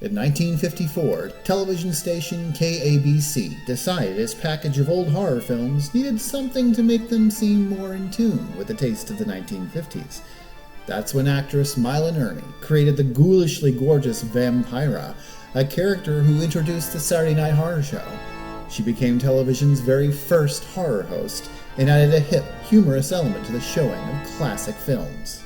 In 1954, television station KABC decided its package of old horror films needed something to make them seem more in tune with the taste of the 1950s. That's when actress Maila Nurmi created the ghoulishly gorgeous Vampira, a character who introduced the Saturday Night Horror Show. She became television's very first horror host and added a hip, humorous element to the showing of classic films.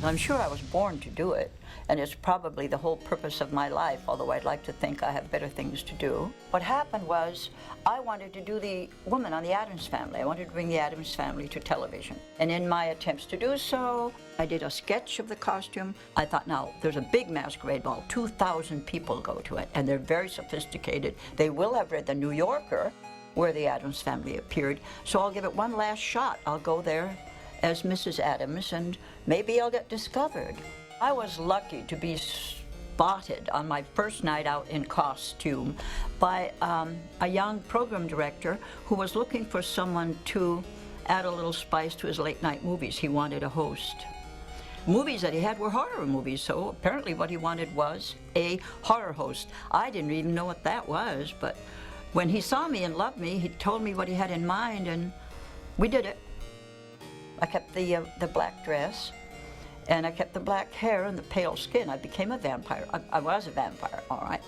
I'm sure I was born to do it, and it's probably the whole purpose of my life, although I'd like to think I have better things to do. What happened was, I wanted to do the woman on the Addams Family. I wanted to bring the Addams Family to television. And in my attempts to do so, I did a sketch of the costume. I thought, now, there's a big masquerade ball. 2,000 people go to it, and they're very sophisticated. They will have read The New Yorker, where the Addams Family appeared, so I'll give it one last shot. I'll go there as Mrs. Addams, and maybe I'll get discovered. I was lucky to be spotted on my first night out in costume by a young program director who was looking for someone to add a little spice to his late night movies. He wanted a host. Movies that he had were horror movies, so apparently what he wanted was a horror host. I didn't even know what that was, but when he saw me and loved me, he told me what he had in mind, and we did it. I kept the black dress, and I kept the black hair and the pale skin. I became a vampire. I was a vampire, all right.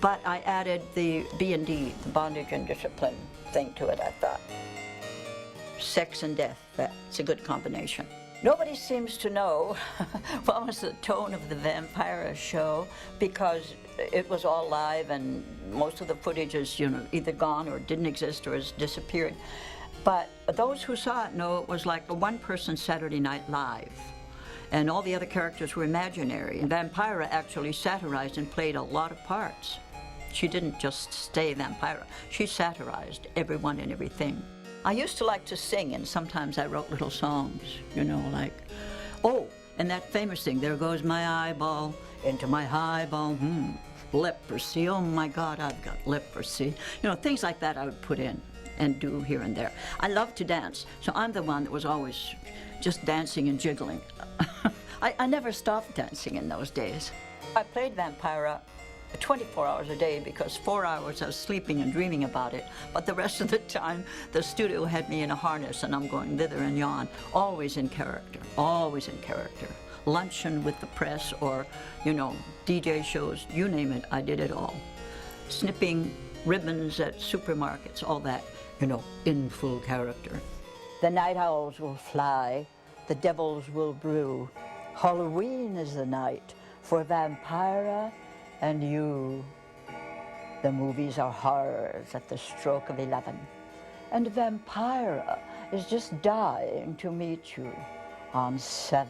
But I added the B&D, the bondage and discipline thing to it, I thought. Sex and death, that's a good combination. Nobody seems to know what was the tone of the Vampira show, because it was all live and most of the footage is, either gone or didn't exist or has disappeared. But those who saw it know it was like a one-person Saturday Night Live, and all the other characters were imaginary. And Vampira actually satirized and played a lot of parts. She didn't just stay Vampira. She satirized everyone and everything. I used to like to sing, and sometimes I wrote little songs, like, oh, and that famous thing, there goes my eyeball into my highball, leprosy, oh my God, I've got leprosy. Things like that I would put in and do here and there. I love to dance, so I'm the one that was always just dancing and jiggling. I never stopped dancing in those days. I played Vampira 24 hours a day because 4 hours I was sleeping and dreaming about it, but the rest of the time the studio had me in a harness and I'm going thither and yon, always in character, always in character. Luncheon with the press or, DJ shows, you name it, I did it all. Snipping ribbons at supermarkets, all that, in full character. The night owls will fly, the devils will brew. Halloween is the night for Vampira and you. The movies are horrors at the stroke of 11. And Vampira is just dying to meet you on 7.